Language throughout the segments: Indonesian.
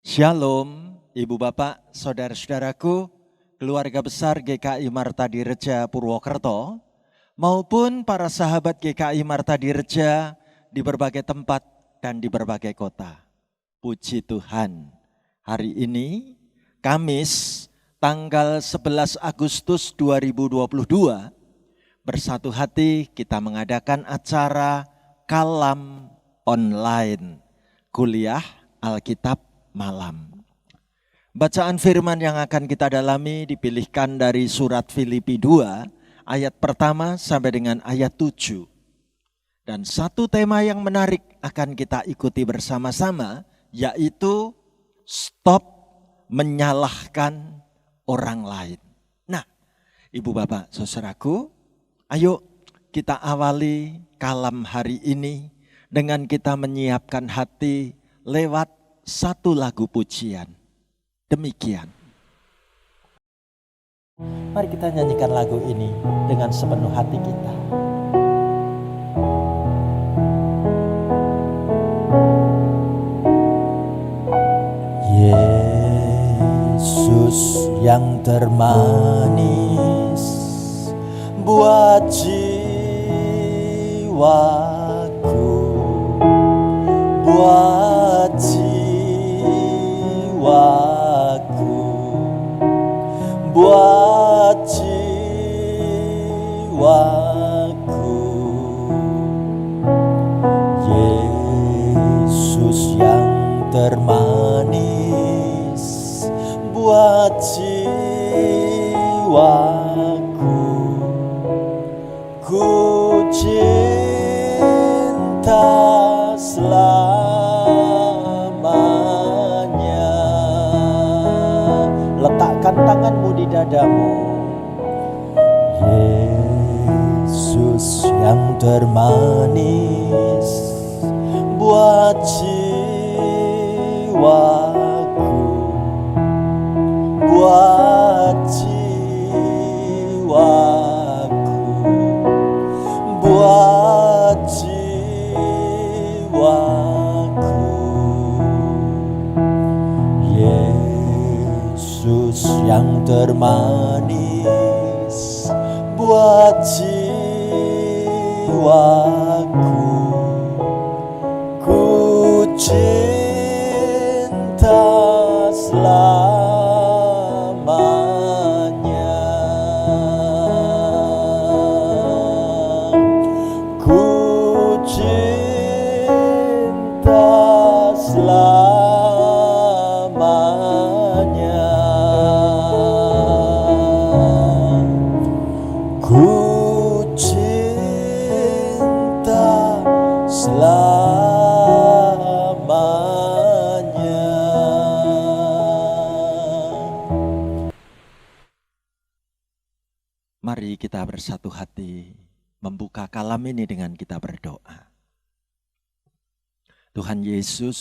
Shalom, Ibu Bapak, Saudara-saudaraku, keluarga besar GKI Marta Direja Purwokerto, maupun para sahabat GKI Marta Direja di berbagai tempat dan di berbagai kota. Puji Tuhan, hari ini Kamis tanggal 11 Agustus 2022, bersatu hati kita mengadakan acara Kalam Online, kuliah Alkitab malam. Bacaan firman yang akan kita dalami dipilihkan dari surat Filipi 2 ayat pertama sampai dengan ayat 7. Dan satu tema yang menarik akan kita ikuti bersama-sama, yaitu stop menyalahkan orang lain. Nah, Ibu Bapak Saudaraku, ayo kita awali kalam hari ini dengan kita menyiapkan hati lewat satu lagu pujian. Demikian. Mari kita nyanyikan lagu ini dengan sepenuh hati kita. Yesus yang termanis buat jiwaku, buat jiwaku, buat jiwaku. Yesus yang termanis buat jiwaku, ku cinta selamanya. Letakkan tanganmu di dadamu. Yesus yang termanis buat jiwaku, buat jiwaku, buat jiwaku. Yesus yang termanis buat jiwaku, ku cinta selamanya, ku cinta selamanya, ku cinta selamanya. Mari kita bersatu hati membuka kalam ini dengan kita berdoa. Tuhan Yesus,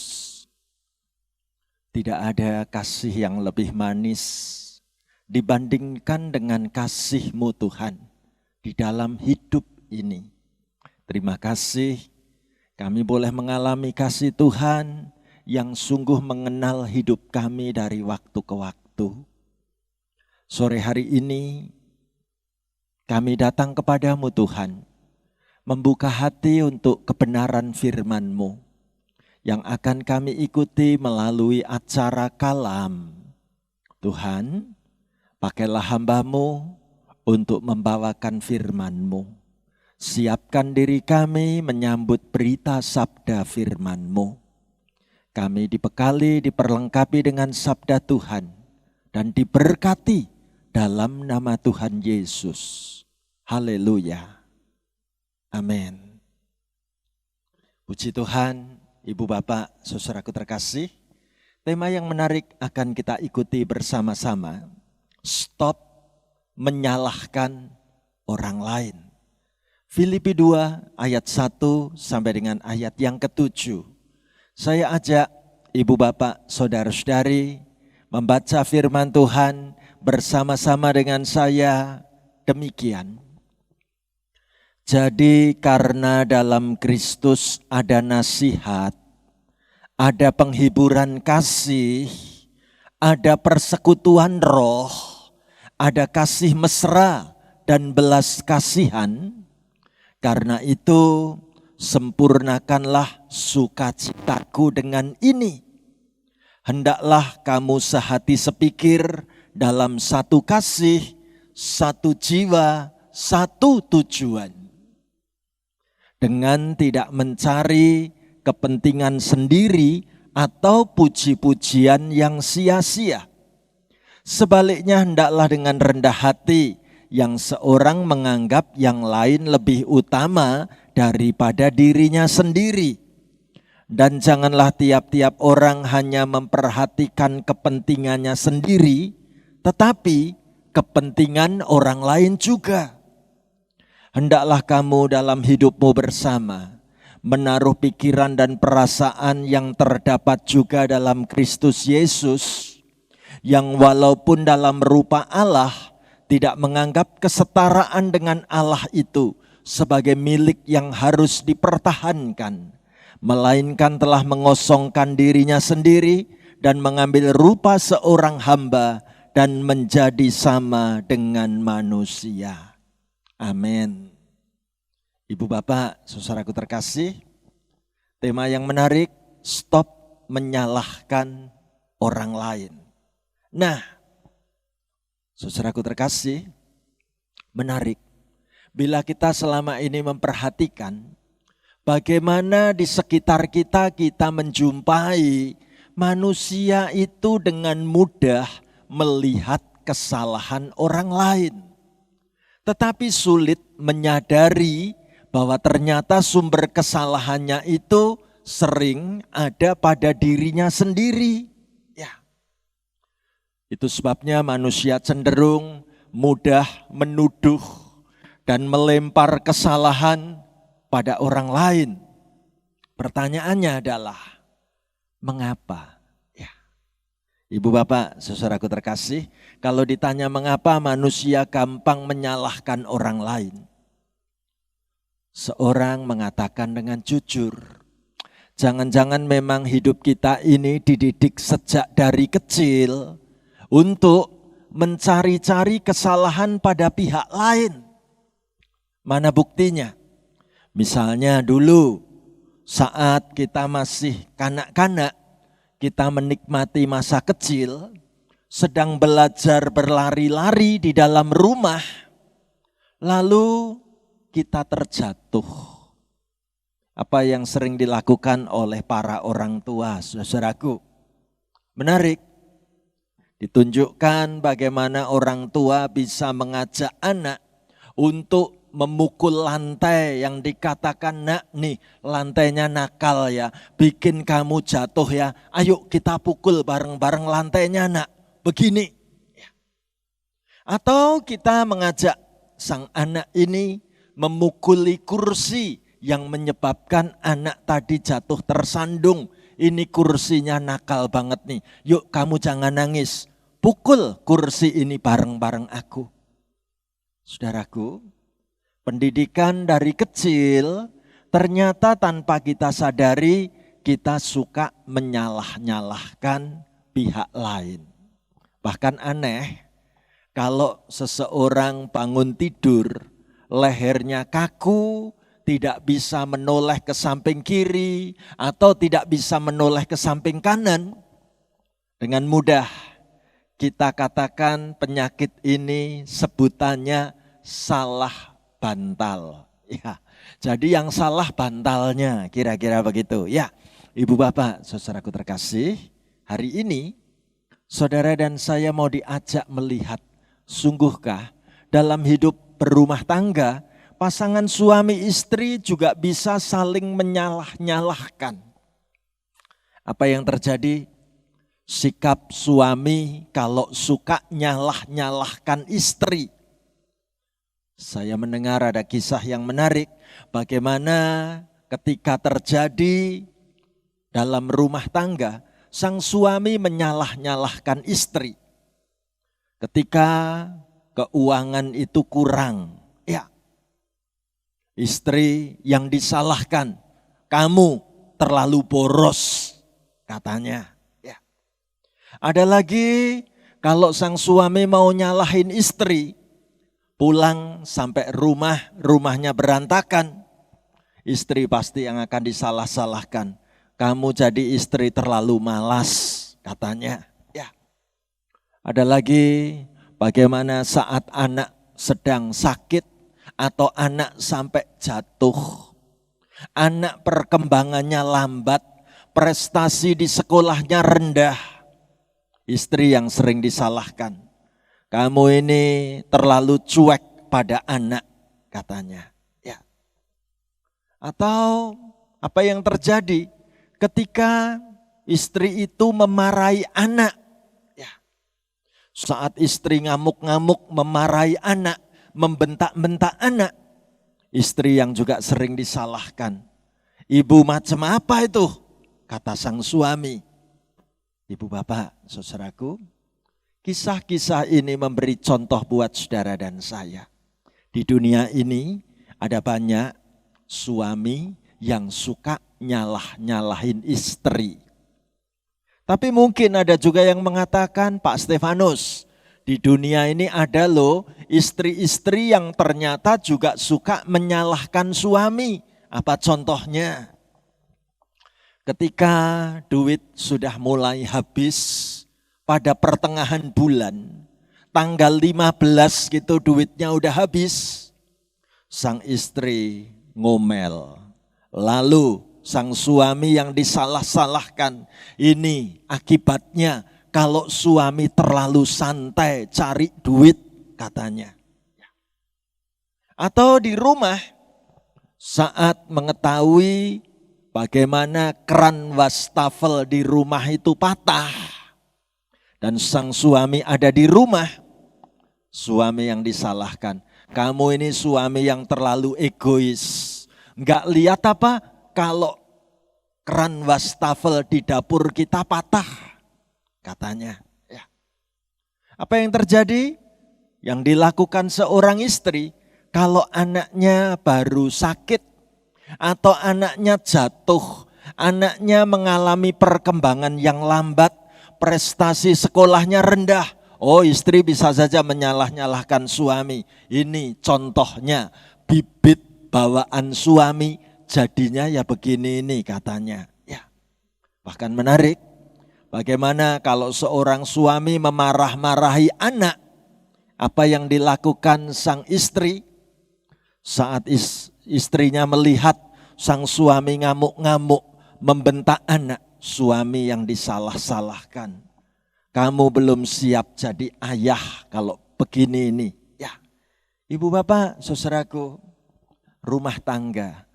tidak ada kasih yang lebih manis dibandingkan dengan kasih-Mu Tuhan di dalam hidup ini. Terima kasih kami boleh mengalami kasih Tuhan yang sungguh mengenal hidup kami dari waktu ke waktu. Sore hari ini kami datang kepadamu Tuhan, membuka hati untuk kebenaran firman-Mu yang akan kami ikuti melalui acara kalam. Tuhan, pakailah hamba-Mu untuk membawakan firman-Mu. Siapkan diri kami menyambut berita sabda firman-Mu. Kami dibekali, diperlengkapi dengan sabda Tuhan dan diberkati dalam nama Tuhan Yesus. Haleluya. Amin. Puji Tuhan, Ibu Bapak, saudaraku terkasih. Tema yang menarik akan kita ikuti bersama-sama. Stop menyalahkan orang lain. Filipi 2 ayat 1 sampai dengan ayat yang ke-7. Saya ajak Ibu Bapak, saudara-saudari membaca firman Tuhan bersama-sama dengan saya demikian. Jadi karena dalam Kristus ada nasihat, ada penghiburan kasih, ada persekutuan roh, ada kasih mesra dan belas kasihan. Karena itu sempurnakanlah sukacitaku dengan ini. Hendaklah kamu sehati sepikir dalam satu kasih, satu jiwa, satu tujuan. Dengan tidak mencari kepentingan sendiri atau puji-pujian yang sia-sia. Sebaliknya hendaklah dengan rendah hati yang seorang menganggap yang lain lebih utama daripada dirinya sendiri. Dan janganlah tiap-tiap orang hanya memperhatikan kepentingannya sendiri, tetapi kepentingan orang lain juga. Hendaklah kamu dalam hidupmu bersama menaruh pikiran dan perasaan yang terdapat juga dalam Kristus Yesus, yang walaupun dalam rupa Allah tidak menganggap kesetaraan dengan Allah itu sebagai milik yang harus dipertahankan, melainkan telah mengosongkan dirinya sendiri dan mengambil rupa seorang hamba dan menjadi sama dengan manusia. Amin. Ibu bapak, saudaraku terkasih, tema yang menarik, stop menyalahkan orang lain. Nah, saudaraku terkasih, menarik. Bila kita selama ini memperhatikan bagaimana di sekitar kita menjumpai manusia itu dengan mudah melihat kesalahan orang lain. Tetapi sulit menyadari bahwa ternyata sumber kesalahannya itu sering ada pada dirinya sendiri. Itu sebabnya manusia cenderung mudah menuduh dan melempar kesalahan pada orang lain. Pertanyaannya adalah, mengapa? Ya. Ibu bapak, saudaraku terkasih, kalau ditanya mengapa manusia gampang menyalahkan orang lain, seorang mengatakan dengan jujur, jangan-jangan memang hidup kita ini dididik sejak dari kecil untuk mencari-cari kesalahan pada pihak lain. Mana buktinya? Misalnya dulu saat kita masih kanak-kanak, kita menikmati masa kecil, sedang belajar berlari-lari di dalam rumah, lalu kita terjatuh. Apa yang sering dilakukan oleh para orang tua, saudaraku? Menarik. Ditunjukkan bagaimana orang tua bisa mengajak anak untuk memukul lantai yang dikatakan, nak nih lantainya nakal ya, bikin kamu jatuh ya, ayo kita pukul bareng-bareng lantainya nak, begini. Atau kita mengajak sang anak ini memukuli kursi yang menyebabkan anak tadi jatuh tersandung. Ini kursinya nakal banget nih, yuk kamu jangan nangis, pukul kursi ini bareng-bareng aku. Saudaraku, pendidikan dari kecil ternyata tanpa kita sadari kita suka menyalah-nyalahkan pihak lain. Bahkan aneh, kalau seseorang bangun tidur, lehernya kaku, tidak bisa menoleh ke samping kiri atau tidak bisa menoleh ke samping kanan, dengan mudah kita katakan penyakit ini sebutannya salah bantal. Ya, jadi yang salah bantalnya, kira-kira begitu. Ya, ibu bapak, saudaraku terkasih, hari ini saudara dan saya mau diajak melihat, sungguhkah dalam hidup berumah tangga, pasangan suami istri juga bisa saling menyalah-nyalahkan. Apa yang terjadi? Sikap suami kalau suka nyalah-nyalahkan istri. Saya mendengar ada kisah yang menarik, bagaimana ketika terjadi dalam rumah tangga, sang suami menyalah-nyalahkan istri. Ketika keuangan itu kurang, istri yang disalahkan, kamu terlalu boros. katanya. Ya. Ada lagi kalau sang suami mau nyalahin istri, pulang sampai rumahnya berantakan, istri pasti yang akan disalah-salahkan. Kamu jadi istri terlalu malas, katanya. Ya. Ada lagi bagaimana saat anak sedang sakit atau anak sampai jatuh. Anak perkembangannya lambat, prestasi di sekolahnya rendah. Istri yang sering disalahkan. Kamu ini terlalu cuek pada anak, katanya. Ya. Atau apa yang terjadi ketika istri itu memarahi anak. Ya. Saat istri ngamuk-ngamuk memarahi anak, membentak-bentak anak, istri yang juga sering disalahkan. Ibu macam apa itu? Kata sang suami. Ibu bapak, saudaraku, kisah-kisah ini memberi contoh buat saudara dan saya. Di dunia ini ada banyak suami yang suka nyalahin istri. Tapi mungkin ada juga yang mengatakan, Pak Stefanus, di dunia ini ada loh istri-istri yang ternyata juga suka menyalahkan suami. Apa contohnya? Ketika duit sudah mulai habis pada pertengahan bulan, tanggal 15 gitu duitnya udah habis, sang istri ngomel. Lalu sang suami yang disalah-salahkan, ini akibatnya kalau suami terlalu santai cari duit, katanya. Atau di rumah, saat mengetahui bagaimana keran wastafel di rumah itu patah, dan sang suami ada di rumah, suami yang disalahkan. Kamu ini suami yang terlalu egois. Enggak lihat apa kalau keran wastafel di dapur kita patah, katanya. Ya. Apa yang terjadi? Yang dilakukan seorang istri kalau anaknya baru sakit atau anaknya jatuh, anaknya mengalami perkembangan yang lambat, prestasi sekolahnya rendah. Oh, istri bisa saja menyalah-nyalahkan suami. Ini contohnya bibit bawaan suami jadinya ya begini ini, katanya. Ya. Bahkan menarik, bagaimana kalau seorang suami memarah-marahi anak, apa yang dilakukan sang istri saat istrinya melihat sang suami ngamuk-ngamuk membentak anak, suami yang disalah-salahkan. Kamu belum siap jadi ayah kalau begini ini. Ya, ibu bapak, saudaraku, rumah tangga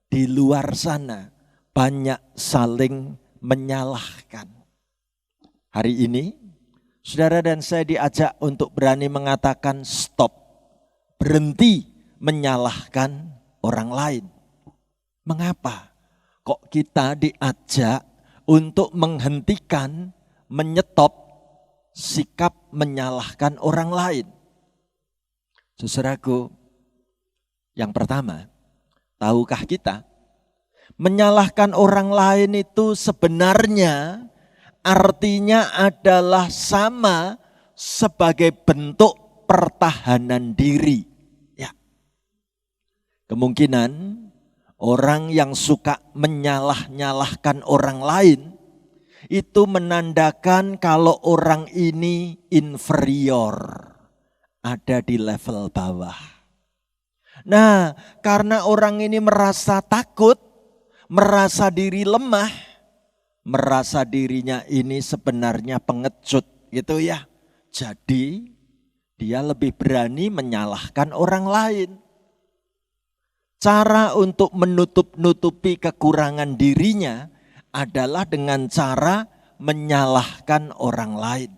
di luar sana banyak saling menyalahkan. Hari ini, saudara dan saya diajak untuk berani mengatakan stop, berhenti menyalahkan orang lain. Mengapa? Kok kita diajak untuk menghentikan, menyetop sikap menyalahkan orang lain? Saudaraku, yang pertama, tahukah kita menyalahkan orang lain itu sebenarnya artinya adalah sama sebagai bentuk pertahanan diri. Ya. Kemungkinan orang yang suka menyalah-nyalahkan orang lain itu menandakan kalau orang ini inferior, ada di level bawah. Nah, karena orang ini merasa takut, merasa diri lemah, merasa dirinya ini sebenarnya pengecut gitu ya. Jadi dia lebih berani menyalahkan orang lain. Cara untuk menutup-nutupi kekurangan dirinya adalah dengan cara menyalahkan orang lain.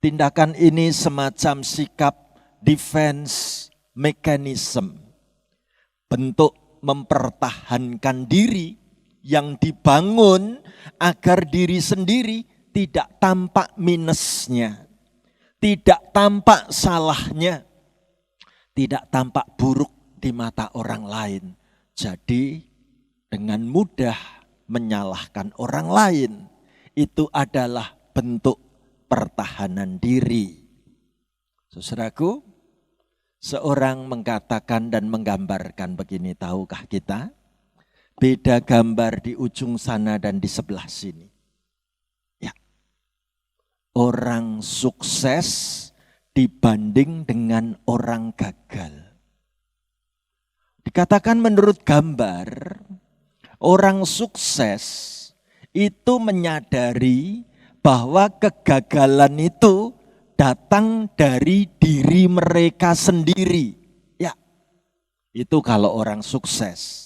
Tindakan ini semacam sikap defense mechanism, bentuk mempertahankan diri yang dibangun agar diri sendiri tidak tampak minusnya, tidak tampak salahnya, tidak tampak buruk di mata orang lain. Jadi dengan mudah menyalahkan orang lain. Itu adalah bentuk pertahanan diri. Saudaraku, seorang mengatakan dan menggambarkan begini, tahukah kita? Beda gambar di ujung sana dan di sebelah sini. Ya. Orang sukses dibanding dengan orang gagal. Dikatakan menurut gambar, orang sukses itu menyadari bahwa kegagalan itu datang dari diri mereka sendiri. Ya, itu kalau orang sukses.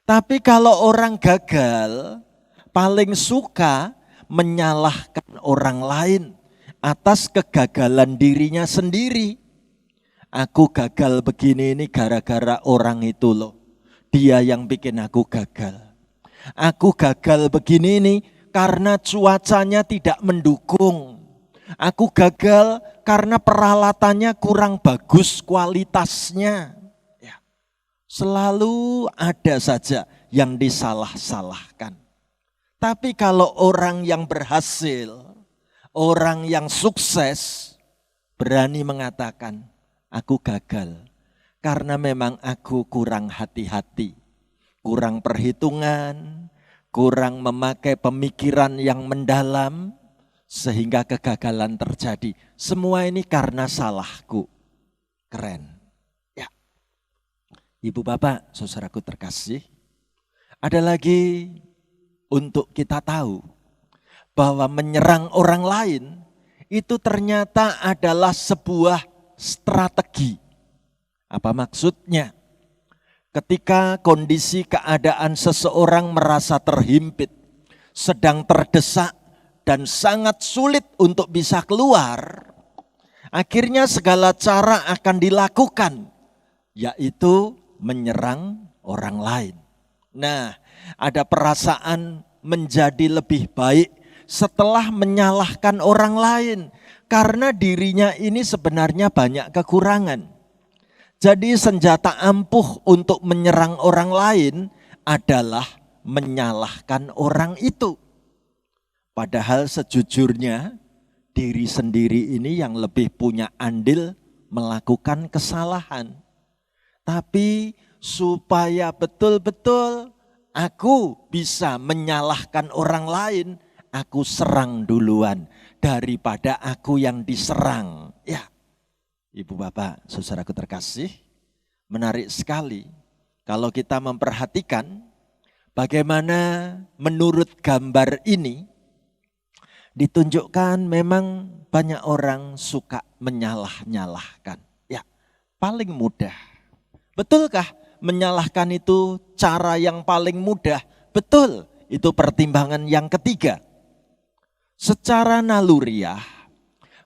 Tapi kalau orang gagal, paling suka menyalahkan orang lain atas kegagalan dirinya sendiri. Aku gagal begini ini gara-gara orang itu loh. Dia yang bikin aku gagal. Aku gagal begini ini karena cuacanya tidak mendukung. Aku gagal karena peralatannya kurang bagus kualitasnya. Selalu ada saja yang disalah-salahkan. Tapi kalau orang yang berhasil, orang yang sukses, berani mengatakan, aku gagal. Karena memang aku kurang hati-hati, kurang perhitungan, kurang memakai pemikiran yang mendalam, sehingga kegagalan terjadi. Semua ini karena salahku. Keren. Ibu bapak, saudaraku terkasih, ada lagi untuk kita tahu bahwa menyerang orang lain itu ternyata adalah sebuah strategi. Apa maksudnya? Ketika kondisi keadaan seseorang merasa terhimpit, sedang terdesak dan sangat sulit untuk bisa keluar, akhirnya segala cara akan dilakukan, yaitu menyerang orang lain. Nah, ada perasaan menjadi lebih baik setelah menyalahkan orang lain. Karena dirinya ini sebenarnya banyak kekurangan. Jadi senjata ampuh untuk menyerang orang lain adalah menyalahkan orang itu. Padahal sejujurnya diri sendiri ini yang lebih punya andil melakukan kesalahan. Tapi supaya betul-betul aku bisa menyalahkan orang lain, aku serang duluan daripada aku yang diserang. Ya, ibu bapak, saudaraku terkasih, menarik sekali kalau kita memperhatikan bagaimana menurut gambar ini ditunjukkan memang banyak orang suka menyalah-nyalahkan. Ya, paling mudah. Betulkah menyalahkan itu cara yang paling mudah? Betul, itu pertimbangan yang ketiga. Secara naluriah,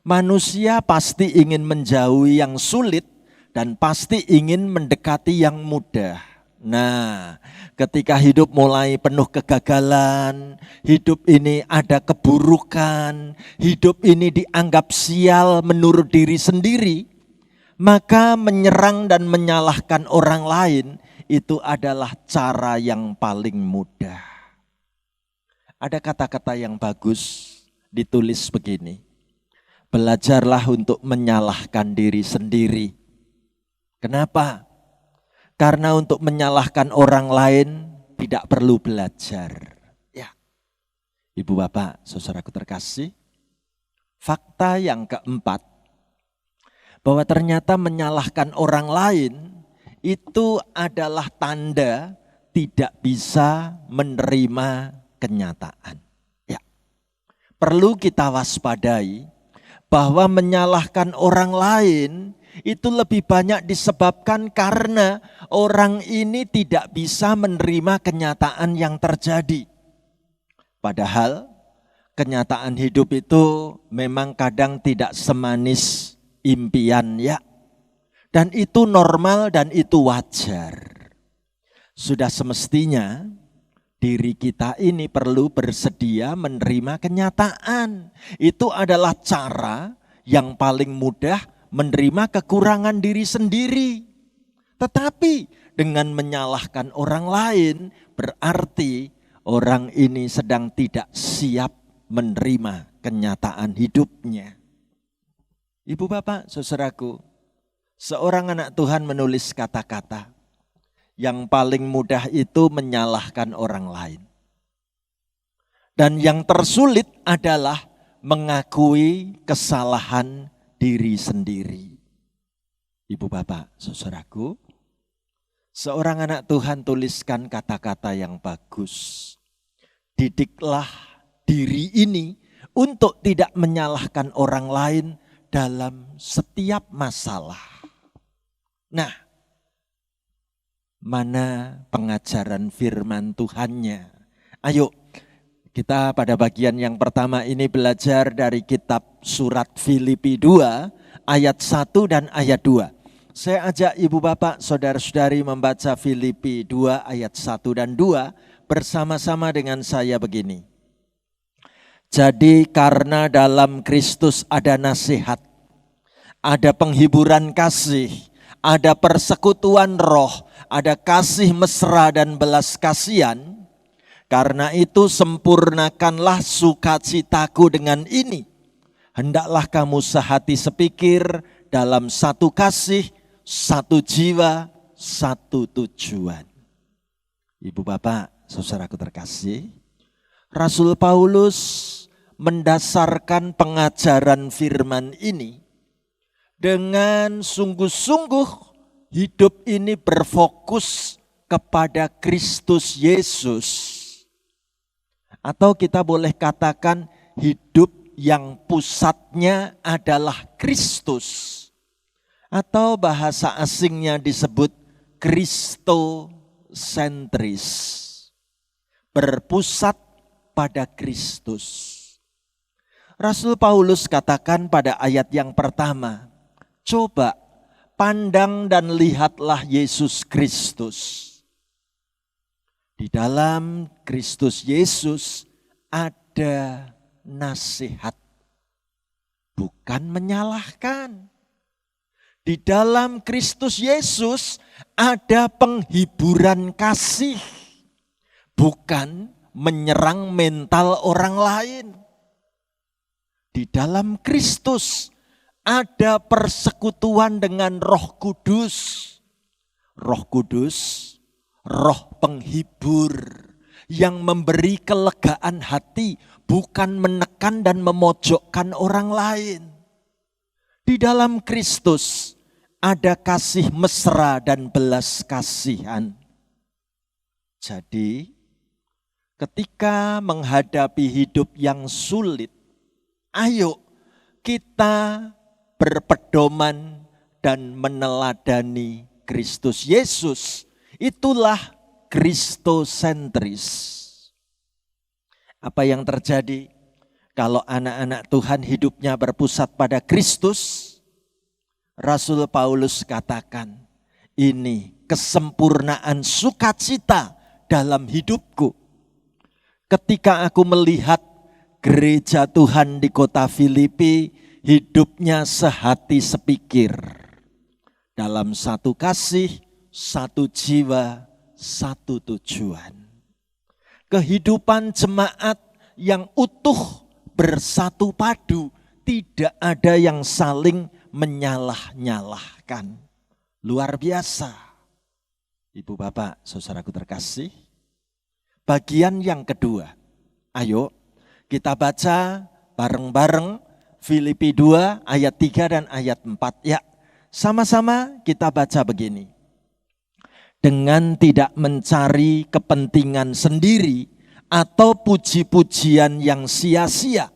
manusia pasti ingin menjauhi yang sulit dan pasti ingin mendekati yang mudah. Nah, ketika hidup mulai penuh kegagalan, hidup ini ada keburukan, hidup ini dianggap sial menurut diri sendiri, maka menyerang dan menyalahkan orang lain itu adalah cara yang paling mudah. Ada kata-kata yang bagus ditulis begini. Belajarlah untuk menyalahkan diri sendiri. Kenapa? Karena untuk menyalahkan orang lain tidak perlu belajar. Ya. Ibu bapak, saudaraku terkasih, fakta yang keempat, bahwa ternyata menyalahkan orang lain itu adalah tanda tidak bisa menerima kenyataan. Ya. Perlu kita waspadai bahwa menyalahkan orang lain itu lebih banyak disebabkan karena orang ini tidak bisa menerima kenyataan yang terjadi. Padahal kenyataan hidup itu memang kadang tidak semanis impian ya. Dan itu normal dan itu wajar. Sudah semestinya diri kita ini perlu bersedia menerima kenyataan. Itu adalah cara yang paling mudah menerima kekurangan diri sendiri. Tetapi dengan menyalahkan orang lain berarti orang ini sedang tidak siap menerima kenyataan hidupnya. Ibu bapak, saudaraku, seorang anak Tuhan menulis kata-kata. Yang paling mudah itu menyalahkan orang lain. Dan yang tersulit adalah mengakui kesalahan diri sendiri. Ibu bapak, saudaraku, seorang anak Tuhan tuliskan kata-kata yang bagus. Didiklah diri ini untuk tidak menyalahkan orang lain dalam setiap masalah. Nah, mana pengajaran firman Tuhannya? Ayo, kita pada bagian yang pertama ini belajar dari kitab surat Filipi 2 ayat 1 dan ayat 2. Saya ajak ibu bapak, saudara-saudari membaca Filipi 2 ayat 1 dan 2 bersama-sama dengan saya begini. Jadi karena dalam Kristus ada nasihat, ada penghiburan kasih, ada persekutuan roh, ada kasih mesra dan belas kasihan. Karena itu sempurnakanlah sukacitaku dengan ini. Hendaklah kamu sehati sepikir dalam satu kasih, satu jiwa, satu tujuan. Ibu bapak, saudaraku terkasih, Rasul Paulus mendasarkan pengajaran firman ini dengan sungguh-sungguh hidup ini berfokus kepada Kristus Yesus. Atau kita boleh katakan hidup yang pusatnya adalah Kristus. Atau bahasa asingnya disebut Kristosentris. Berpusat pada Kristus. Rasul Paulus katakan pada ayat yang pertama, coba pandang dan lihatlah Yesus Kristus. Di dalam Kristus Yesus ada nasihat, bukan menyalahkan. Di dalam Kristus Yesus ada penghiburan kasih, bukan menyerang mental orang lain. Di dalam Kristus ada persekutuan dengan Roh Kudus. Roh Kudus, roh penghibur yang memberi kelegaan hati, bukan menekan dan memojokkan orang lain. Di dalam Kristus ada kasih mesra dan belas kasihan. Jadi, ketika menghadapi hidup yang sulit, ayo kita berpedoman dan meneladani Kristus Yesus. Itulah Kristosentris. Apa yang terjadi kalau anak-anak Tuhan hidupnya berpusat pada Kristus? Rasul Paulus katakan, ini kesempurnaan sukacita dalam hidupku. Ketika aku melihat gereja Tuhan di kota Filipi, hidupnya sehati sepikir. Dalam satu kasih, satu jiwa, satu tujuan. Kehidupan jemaat yang utuh bersatu padu, tidak ada yang saling menyalah-nyalahkan. Luar biasa. Ibu bapak, saudaraku terkasih. Bagian yang kedua. Ayo kita baca bareng-bareng Filipi 2 ayat 3 dan ayat 4. Ya, sama-sama kita baca begini. Dengan tidak mencari kepentingan sendiri atau puji-pujian yang sia-sia.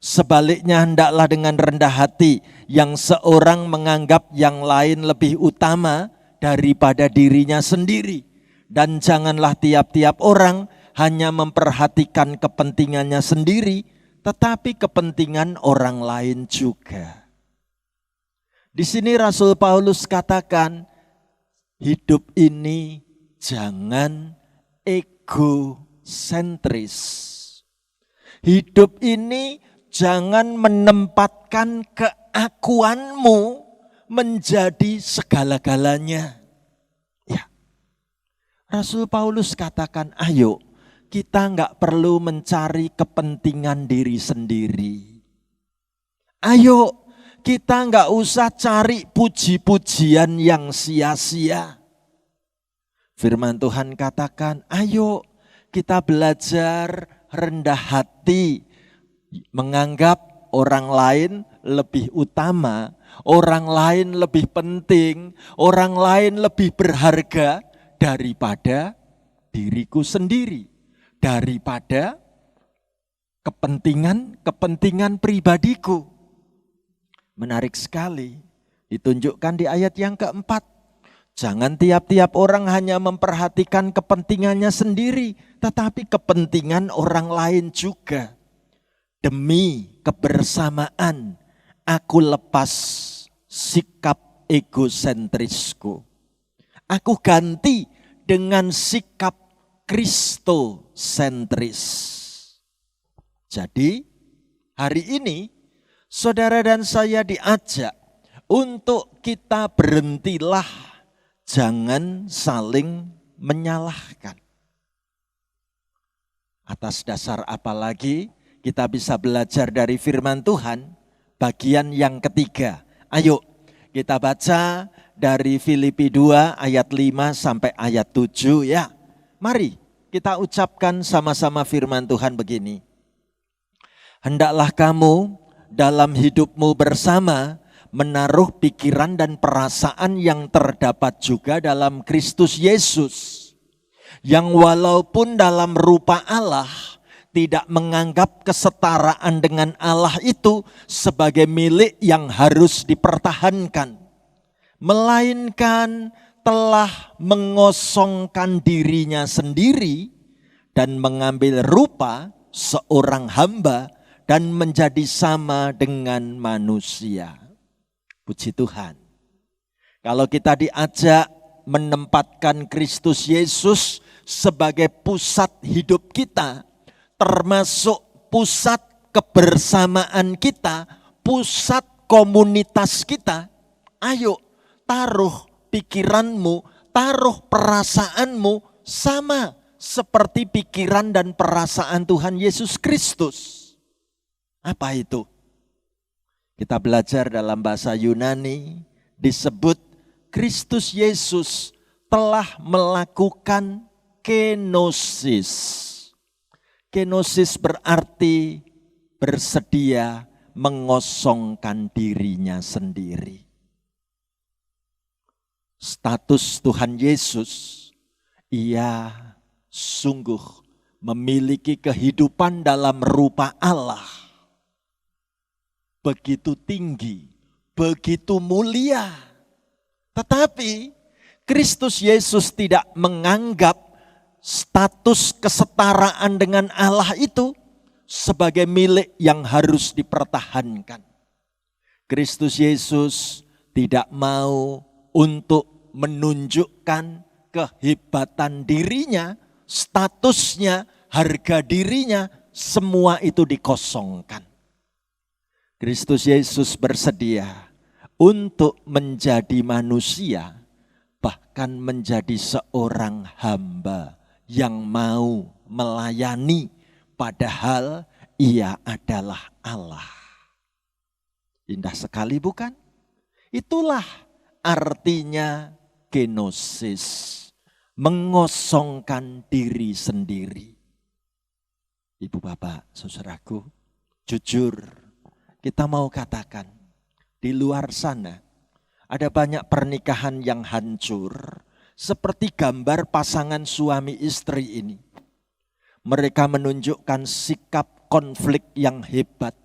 Sebaliknya hendaklah dengan rendah hati yang seorang menganggap yang lain lebih utama daripada dirinya sendiri. Dan janganlah tiap-tiap orang hanya memperhatikan kepentingannya sendiri, tetapi kepentingan orang lain juga. Di sini Rasul Paulus katakan, hidup ini jangan egosentris. Hidup ini jangan menempatkan keakuanmu menjadi segala-galanya. Ya. Rasul Paulus katakan, ayo kita nggak perlu mencari kepentingan diri sendiri. Ayo, kita nggak usah cari puji-pujian yang sia-sia. Firman Tuhan katakan, ayo kita belajar rendah hati, menganggap orang lain lebih utama, orang lain lebih penting, orang lain lebih berharga daripada diriku sendiri, daripada kepentingan pribadiku. Menarik sekali, ditunjukkan di ayat yang keempat. Jangan tiap-tiap orang hanya memperhatikan kepentingannya sendiri, tetapi kepentingan orang lain juga. Demi kebersamaan, aku lepas sikap egosentrisku. Aku ganti dengan sikap kristosentris. Jadi hari ini saudara dan saya diajak untuk kita berhentilah, jangan saling menyalahkan. Atas dasar apa lagi kita bisa belajar dari firman Tuhan? Bagian yang ketiga. Ayo kita baca dari Filipi 2 ayat 5 sampai ayat 7 ya. Mari kita ucapkan sama-sama firman Tuhan begini. Hendaklah kamu dalam hidupmu bersama menaruh pikiran dan perasaan yang terdapat juga dalam Kristus Yesus. Yang walaupun dalam rupa Allah tidak menganggap kesetaraan dengan Allah itu sebagai milik yang harus dipertahankan. Melainkan telah mengosongkan dirinya sendiri dan mengambil rupa seorang hamba dan menjadi sama dengan manusia. Puji Tuhan. Kalau kita diajak menempatkan Kristus Yesus sebagai pusat hidup kita, termasuk pusat kebersamaan kita, pusat komunitas kita, ayo taruh pikiranmu, taruh perasaanmu sama seperti pikiran dan perasaan Tuhan Yesus Kristus. Apa itu? Kita belajar dalam bahasa Yunani, disebut Kristus Yesus telah melakukan kenosis. Kenosis berarti bersedia mengosongkan dirinya sendiri. Status Tuhan Yesus, ia sungguh memiliki kehidupan dalam rupa Allah. Begitu tinggi, begitu mulia. Tetapi Kristus Yesus tidak menganggap status kesetaraan dengan Allah itu sebagai milik yang harus dipertahankan. Kristus Yesus tidak mau untuk menunjukkan kehebatan dirinya, statusnya, harga dirinya, semua itu dikosongkan. Kristus Yesus bersedia untuk menjadi manusia, bahkan menjadi seorang hamba yang mau melayani, padahal ia adalah Allah. Indah sekali bukan? Itulah artinya kenosis, mengosongkan diri sendiri. Ibu bapak, saudaraku, jujur kita mau katakan, di luar sana ada banyak pernikahan yang hancur, seperti gambar pasangan suami istri ini. Mereka menunjukkan sikap konflik yang hebat.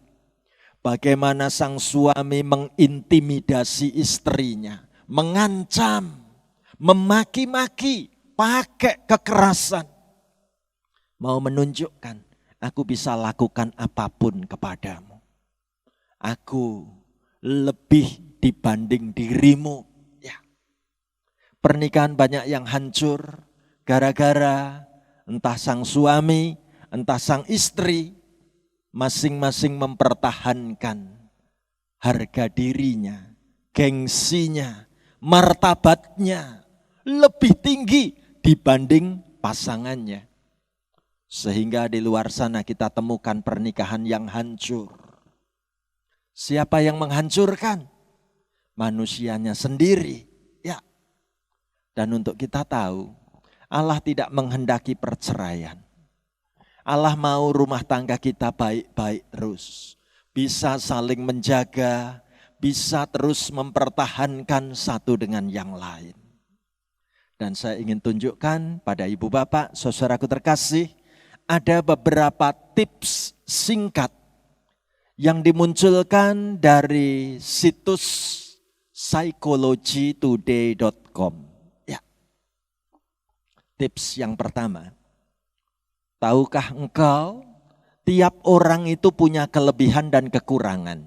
Bagaimana sang suami mengintimidasi istrinya, mengancam, memaki-maki, pakai kekerasan. Mau menunjukkan, aku bisa lakukan apapun kepadamu. Aku lebih dibanding dirimu. Ya. Pernikahan banyak yang hancur gara-gara entah sang suami, entah sang istri, masing-masing mempertahankan harga dirinya, gengsinya, martabatnya lebih tinggi dibanding pasangannya. Sehingga di luar sana kita temukan pernikahan yang hancur. Siapa yang menghancurkan? Manusianya sendiri. Ya. Dan untuk kita tahu, Allah tidak menghendaki perceraian. Allah mau rumah tangga kita baik-baik terus. Bisa saling menjaga, bisa terus mempertahankan satu dengan yang lain. Dan saya ingin tunjukkan pada ibu bapak, saudaraku terkasih, ada beberapa tips singkat yang dimunculkan dari situs psychologytoday.com. Ya. Tips yang pertama, tahukah engkau tiap orang itu punya kelebihan dan kekurangan?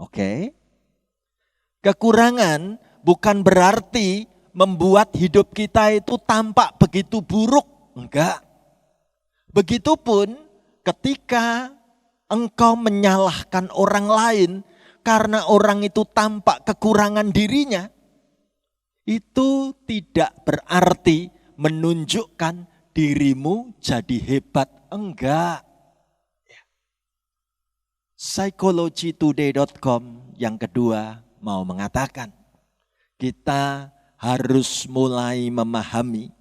Oke. Kekurangan bukan berarti membuat hidup kita itu tampak begitu buruk. Enggak. Begitupun ketika engkau menyalahkan orang lain karena orang itu tampak kekurangan dirinya, itu tidak berarti menunjukkan dirimu jadi hebat. Enggak. Psychologytoday.com yang kedua mau mengatakan, kita harus mulai memahami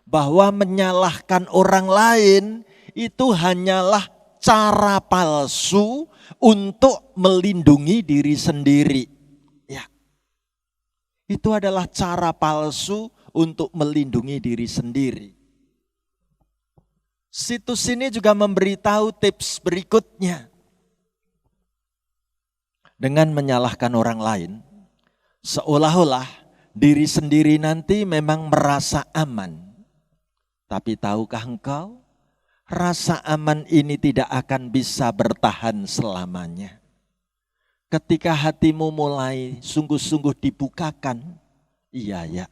bahwa menyalahkan orang lain itu hanyalah cara palsu untuk melindungi diri sendiri. Ya. Itu adalah cara palsu untuk melindungi diri sendiri. Situs ini juga memberitahu tips berikutnya. Dengan menyalahkan orang lain, seolah-olah diri sendiri nanti memang merasa aman. Tapi tahukah engkau, rasa aman ini tidak akan bisa bertahan selamanya. Ketika hatimu mulai sungguh-sungguh dibukakan, iya ya,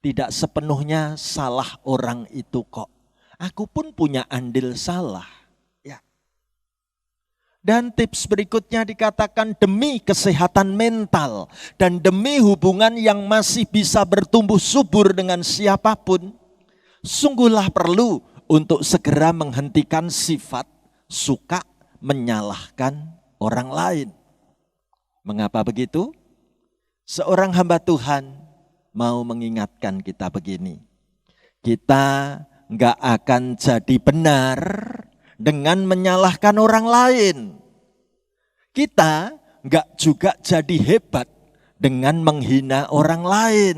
tidak sepenuhnya salah orang itu kok. Aku pun punya andil salah. Ya. Dan tips berikutnya dikatakan demi kesehatan mental dan demi hubungan yang masih bisa bertumbuh subur dengan siapapun, sungguhlah perlu untuk segera menghentikan sifat suka menyalahkan orang lain. Mengapa begitu? Seorang hamba Tuhan mau mengingatkan kita begini. Kita nggak akan jadi benar dengan menyalahkan orang lain. Kita nggak juga jadi hebat dengan menghina orang lain.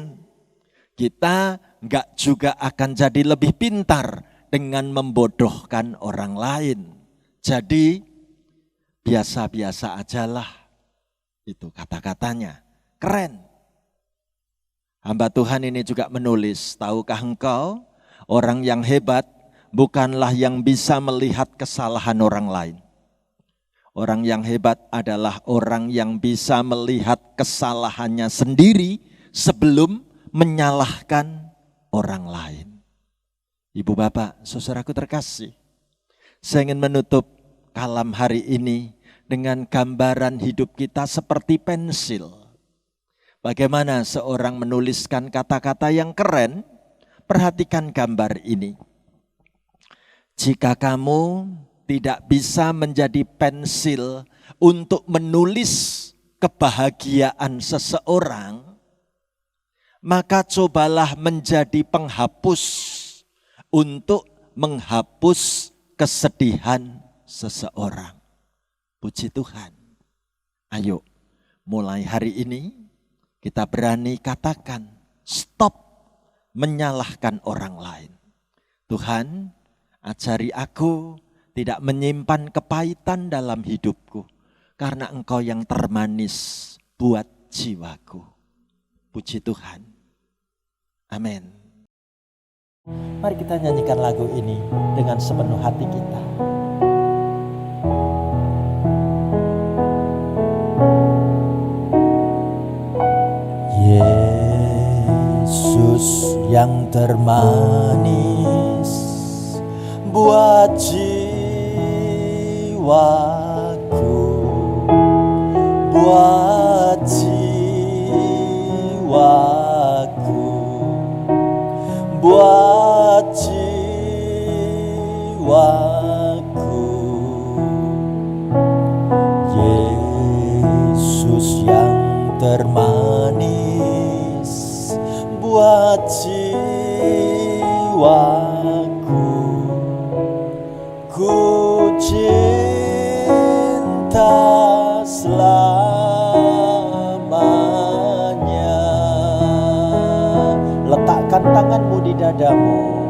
Kita nggak juga akan jadi lebih pintar dengan membodohkan orang lain. Jadi biasa-biasa ajalah, itu kata-katanya. Keren. Hamba Tuhan ini juga menulis, tahukah engkau, orang yang hebat bukanlah yang bisa melihat kesalahan orang lain. Orang yang hebat adalah orang yang bisa melihat kesalahannya sendiri sebelum menyalahkan orang lain. Ibu bapak, saudaraku terkasih, saya ingin menutup kalam hari ini dengan gambaran hidup kita seperti pensil. Bagaimana seorang menuliskan kata-kata yang keren? Perhatikan gambar ini. Jika kamu tidak bisa menjadi pensil untuk menulis kebahagiaan seseorang, maka cobalah menjadi penghapus untuk menghapus kesedihan seseorang. Puji Tuhan. Ayo, mulai hari ini kita berani katakan stop menyalahkan orang lain. Tuhan, ajari aku tidak menyimpan kepahitan dalam hidupku, karena Engkau yang termanis buat jiwaku. Puji Tuhan. Amin. Mari kita nyanyikan lagu ini dengan sepenuh hati kita. Yesus yang termanis buat jiwaku, buat jiwaku, buat jiwaku. cinta selamanya. Letakkan tanganmu di dadamu.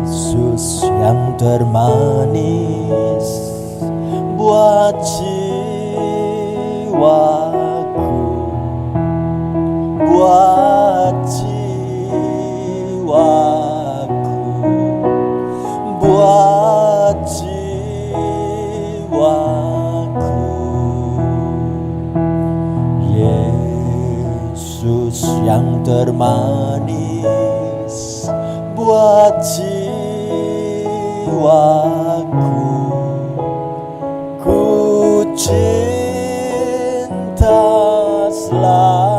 Yesus yang termanis buat jiwaku, buat jiwaku, buat jiwaku. Yesus yang termanis buat jiwaku, ku cinta selamanya,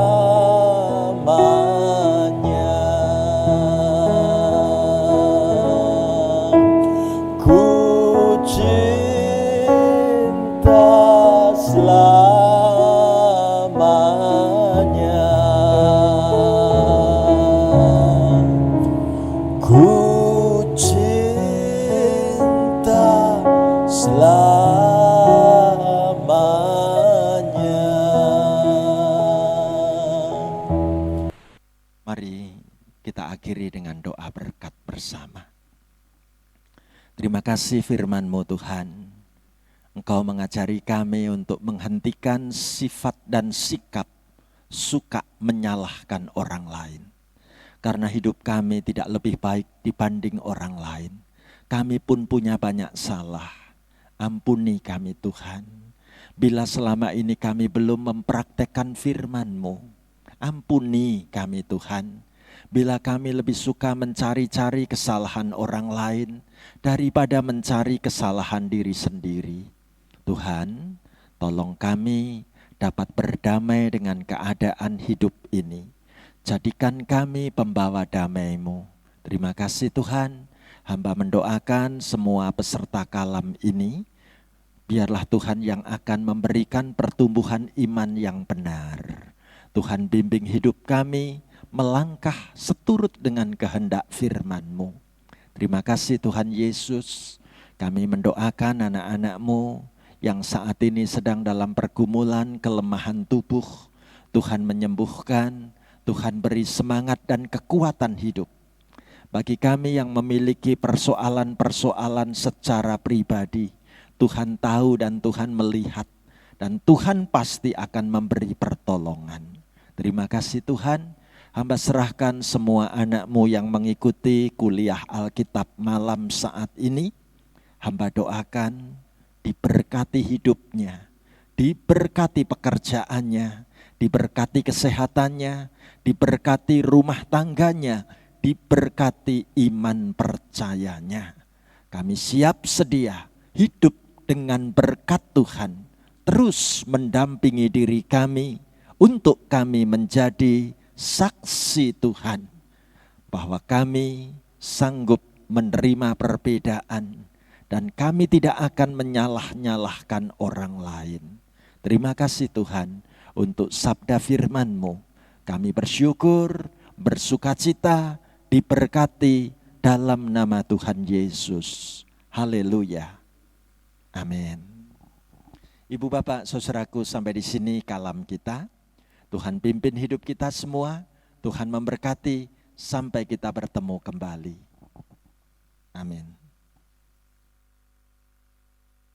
ku cinta selamanya, ku cinta selamanya. Mari kita akhiri dengan doa berkat bersama. Terima kasih firman-Mu Tuhan. Engkau mengajari kami untuk menghentikan sifat dan sikap suka menyalahkan orang lain. Karena hidup kami tidak lebih baik dibanding orang lain. Kami pun punya banyak salah. Ampuni kami Tuhan. Bila selama ini kami belum mempraktekkan firman-Mu, ampuni kami Tuhan. Bila kami lebih suka mencari-cari kesalahan orang lain daripada mencari kesalahan diri sendiri. Tuhan, tolong kami dapat berdamai dengan keadaan hidup ini. Jadikan kami pembawa damai-Mu. Terima kasih Tuhan. Hamba mendoakan semua peserta kalam ini. Biarlah Tuhan yang akan memberikan pertumbuhan iman yang benar. Tuhan bimbing hidup kami melangkah seturut dengan kehendak firman-Mu. Terima kasih Tuhan Yesus. Kami mendoakan anak-anak-Mu yang saat ini sedang dalam pergumulan kelemahan tubuh. Tuhan menyembuhkan, Tuhan beri semangat dan kekuatan hidup. Bagi kami yang memiliki persoalan-persoalan secara pribadi, Tuhan tahu dan Tuhan melihat. Dan Tuhan pasti akan memberi pertolongan. Terima kasih Tuhan. Hamba serahkan semua anak-Mu yang mengikuti kuliah Alkitab malam saat ini. Hamba doakan diberkati hidupnya, diberkati pekerjaannya, diberkati kesehatannya, diberkati rumah tangganya, diberkati iman percayanya. Kami siap sedia hidup dengan berkat Tuhan, terus mendampingi diri kami untuk kami menjadi saksi Tuhan bahwa kami sanggup menerima perbedaan dan kami tidak akan menyalah-nyalahkan orang lain. Terima kasih Tuhan untuk sabda firman-Mu. Kami bersyukur, bersukacita, diberkati dalam nama Tuhan Yesus. Haleluya. Amin. Ibu bapak saudaraku, sampai di sini kalam kita. Tuhan pimpin hidup kita semua. Tuhan memberkati sampai kita bertemu kembali. Amin.